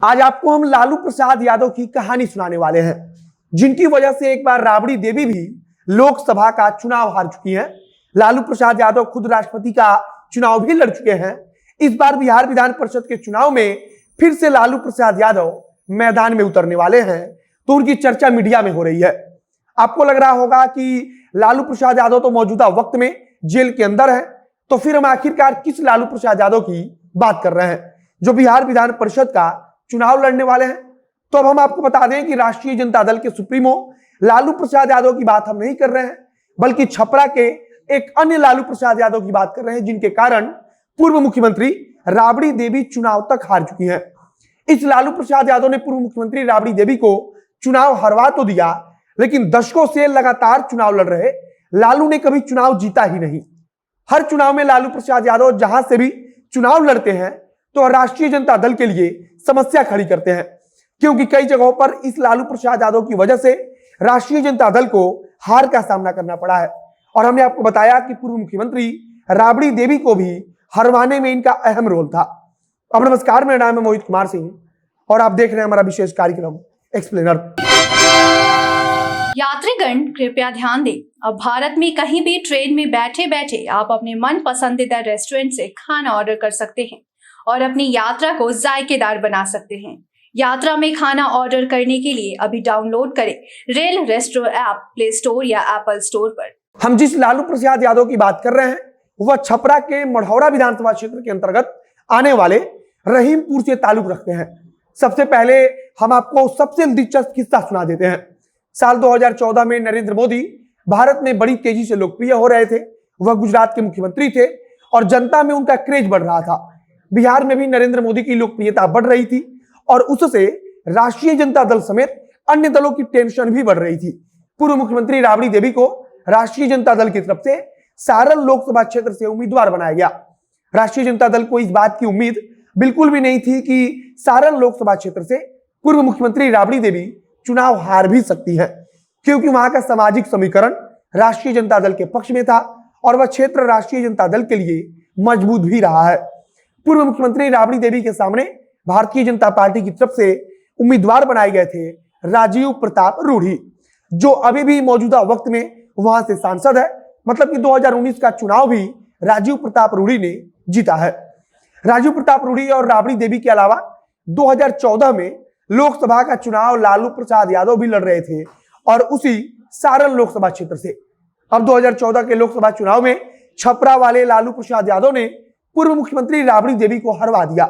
आज आपको हम लालू प्रसाद यादव की कहानी सुनाने वाले हैं, जिनकी वजह से एक बार राबड़ी देवी भी लोकसभा का चुनाव हार चुकी हैं। लालू प्रसाद यादव खुद राष्ट्रपति का चुनाव भी लड़ चुके हैं। इस बार बिहार विधान परिषद के चुनाव में फिर से लालू प्रसाद यादव मैदान में उतरने वाले हैं, तो उनकी चर्चा मीडिया में हो रही है। आपको लग रहा होगा कि लालू प्रसाद यादव तो मौजूदा वक्त में जेल के अंदर है, तो फिर हम आखिरकार किस लालू प्रसाद यादव की बात कर रहे हैं जो बिहार विधान परिषद का चुनाव लड़ने वाले हैं। तो अब हम आपको बता दें कि राष्ट्रीय जनता दल के सुप्रीमो लालू प्रसाद यादव की बात हम नहीं कर रहे हैं, बल्कि छपरा के एक अन्य लालू प्रसाद यादव की बात कर रहे हैं, जिनके कारण पूर्व मुख्यमंत्री राबड़ी देवी चुनाव तक हार चुकी हैं। इस लालू प्रसाद यादव ने पूर्व मुख्यमंत्री राबड़ी देवी को चुनाव हरवा तो दिया, लेकिन दशकों से लगातार चुनाव लड़ रहे लालू ने कभी चुनाव जीता ही नहीं। हर चुनाव में लालू प्रसाद यादव जहां से भी चुनाव लड़ते हैं तो राष्ट्रीय जनता दल के लिए समस्या खड़ी करते हैं, क्योंकि कई जगहों पर इस लालू प्रसाद यादव की वजह से राष्ट्रीय जनता दल को हार का सामना करना पड़ा है। और हमने आपको बताया कि पूर्व मुख्यमंत्री राबड़ी देवी को भी हरवाने में इनका अहम रोल था। अब नमस्कार, मेरा नाम है मोहित कुमार सिंह और आप देख रहे हैं हमारा विशेष कार्यक्रम एक्सप्लेनर। यात्रीगण कृपया ध्यान दें, अब भारत में कहीं भी ट्रेन में बैठे बैठे आप अपने मन पसंदीदा रेस्टोरेंट से खाना ऑर्डर कर सकते हैं और अपनी यात्रा को जायकेदार बना सकते हैं। यात्रा में खाना ऑर्डर करने के लिए अभी डाउनलोड करें rail resto app play store या एप्पल स्टोर पर। हम जिस लालू प्रसाद यादव की बात कर रहे हैं वह छपरा के मढ़ौरा विधानसभा क्षेत्र के अंतर्गत आने वाले रहीमपुर से ताल्लुक रखते हैं। सबसे पहले हम आपको सबसे दिलचस्प किस्सा सुना देते हैं। साल 2014 में नरेंद्र मोदी भारत में बड़ी तेजी से लोकप्रिय हो रहे थे। वह गुजरात के मुख्यमंत्री थे और जनता में उनका क्रेज बढ़ रहा था। बिहार में भी नरेंद्र मोदी की लोकप्रियता बढ़ रही थी और उससे राष्ट्रीय जनता दल समेत अन्य दलों की टेंशन भी बढ़ रही थी। पूर्व मुख्यमंत्री राबड़ी देवी को राष्ट्रीय जनता दल की तरफ से सारण लोकसभा क्षेत्र से उम्मीदवार बनाया गया। राष्ट्रीय जनता दल को इस बात की उम्मीद बिल्कुल भी नहीं थी कि सारण लोकसभा क्षेत्र से पूर्व मुख्यमंत्री राबड़ी देवी चुनाव हार भी सकती है, क्योंकि वहां का सामाजिक समीकरण राष्ट्रीय जनता दल के पक्ष में था और वह क्षेत्र राष्ट्रीय जनता दल के लिए मजबूत भी रहा है। पूर्व मुख्यमंत्री राबड़ी देवी के सामने भारतीय जनता पार्टी की तरफ से उम्मीदवार बनाए गए थे राजीव प्रताप रूढ़ी, जो अभी भी मौजूदा वक्त में वहां से सांसद है। मतलब कि 2019 का चुनाव भी राजीव प्रताप रूढ़ी ने जीता है। राजीव प्रताप रूढ़ी और राबड़ी देवी के अलावा 2014 में लोकसभा का चुनाव लालू प्रसाद यादव भी लड़ रहे थे और उसी सारण लोकसभा क्षेत्र से। अब 2014 के लोकसभा चुनाव में छपरा वाले लालू प्रसाद यादव ने पूर्व मुख्यमंत्री राबड़ी देवी को हरवा दिया।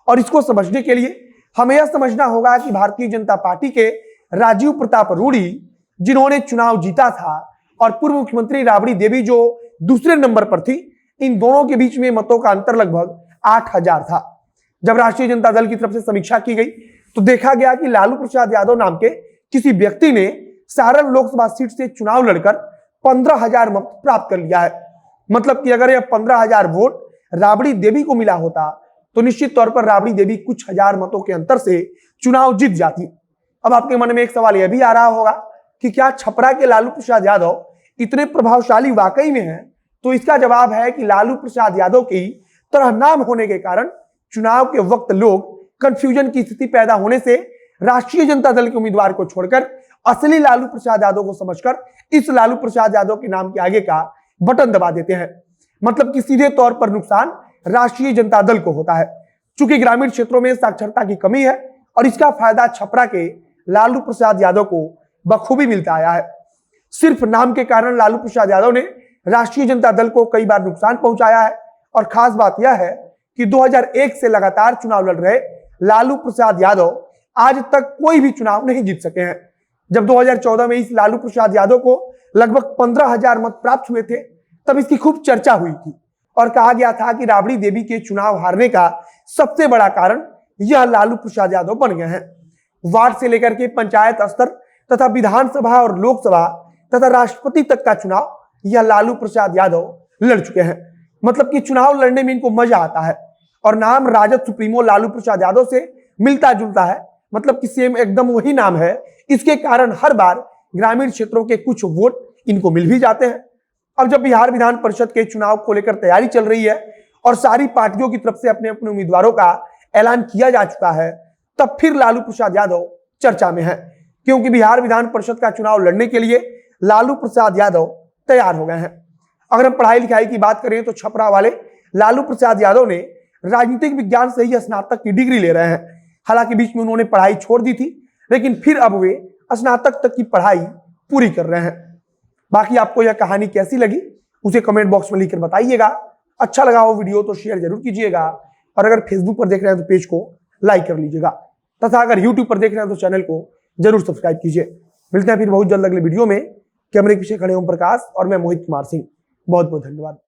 और इसको समझने के लिए हमें यह समझना होगा कि भारतीय जनता पार्टी के राजीव प्रताप रूढ़ी, जिन्होंने चुनाव जीता था, और पूर्व मुख्यमंत्री राबड़ी देवी जो दूसरे नंबर पर थी, इन दोनों के बीच में मतों का अंतर लगभग 8000 था। जब राष्ट्रीय जनता दल की तरफ से समीक्षा की गई तो देखा गया कि लालू प्रसाद यादव नाम के किसी व्यक्ति ने सारण लोकसभा सीट से चुनाव लड़कर 15000 मत प्राप्त कर लिया है। मतलब कि अगर यह 15000 वोट राबड़ी देवी को मिला होता तो निश्चित तौर पर राबड़ी देवी कुछ हजार मतों के अंतर से चुनाव जीत जाती। अब आपके मन में एक सवाल यह भी आ रहा होगा कि क्या छपरा के लालू प्रसाद यादव इतने प्रभावशाली वाकई में हैं? तो इसका जवाब है कि लालू प्रसाद यादव की तरह नाम होने के कारण चुनाव के वक्त लोग कंफ्यूजन की स्थिति पैदा होने से राष्ट्रीय जनता दल के उम्मीदवार को छोड़कर असली लालू प्रसाद यादव को समझकर इस लालू प्रसाद यादव के नाम के आगे का बटन दबा देते हैं। मतलब कि सीधे तौर पर नुकसान राष्ट्रीय जनता दल को होता है। चूंकि ग्रामीण क्षेत्रों में साक्षरता की कमी है और इसका फायदा छपरा के लालू प्रसाद यादव को बखूबी मिलता आया है। सिर्फ नाम के कारण लालू प्रसाद यादव ने राष्ट्रीय जनता दल को कई बार नुकसान पहुंचाया है। और खास बात यह है कि 2001 से लगातार चुनाव लड़ रहे लालू प्रसाद यादव आज तक कोई भी चुनाव नहीं जीत सके हैं। जब 2014 में इस लालू प्रसाद यादव को लगभग 15000 मत प्राप्त हुए थे, तब इसकी खूब चर्चा हुई थी और कहा गया था कि राबड़ी देवी के चुनाव हारने का सबसे बड़ा कारण यह लालू प्रसाद यादव बन गए हैं। वार्ड से लेकर के पंचायत स्तर तथा विधानसभा और लोकसभा तथा राष्ट्रपति तक का चुनाव यह लालू प्रसाद यादव लड़ चुके हैं। मतलब कि चुनाव लड़ने में इनको मजा आता है और नाम राजद सुप्रीमो लालू प्रसाद यादव से मिलता जुलता है। मतलब कि सेम एकदम वही नाम है। इसके कारण हर बार ग्रामीण क्षेत्रों के कुछ वोट इनको मिल भी जाते हैं। अब जब बिहार विधान परिषद के चुनाव को लेकर तैयारी चल रही है और सारी पार्टियों की तरफ से अपने अपने उम्मीदवारों का ऐलान किया जा चुका है, तब फिर लालू प्रसाद यादव चर्चा में है, क्योंकि बिहार विधान परिषद का चुनाव लड़ने के लिए लालू प्रसाद यादव तैयार हो गए हैं। अगर हम पढ़ाई लिखाई की बात करें तो छपरा वाले लालू प्रसाद यादव ने राजनीतिक विज्ञान से ही स्नातक की डिग्री ले रहे हैं। हालांकि बीच में उन्होंने पढ़ाई छोड़ दी थी, लेकिन फिर अब वे स्नातक तक की पढ़ाई पूरी कर रहे हैं। बाकी आपको यह कहानी कैसी लगी उसे कमेंट बॉक्स में लिखकर बताइएगा। अच्छा लगा हो वीडियो तो शेयर जरूर कीजिएगा, और अगर फेसबुक पर देख रहे हैं तो पेज को लाइक कर लीजिएगा, तथा अगर यूट्यूब पर देख रहे हैं तो चैनल को जरूर सब्सक्राइब कीजिए। मिलते हैं फिर बहुत जल्द अगले वीडियो में। कैमरे के पीछे खड़े ओम प्रकाश और मैं मोहित कुमार सिंह। बहुत बहुत धन्यवाद।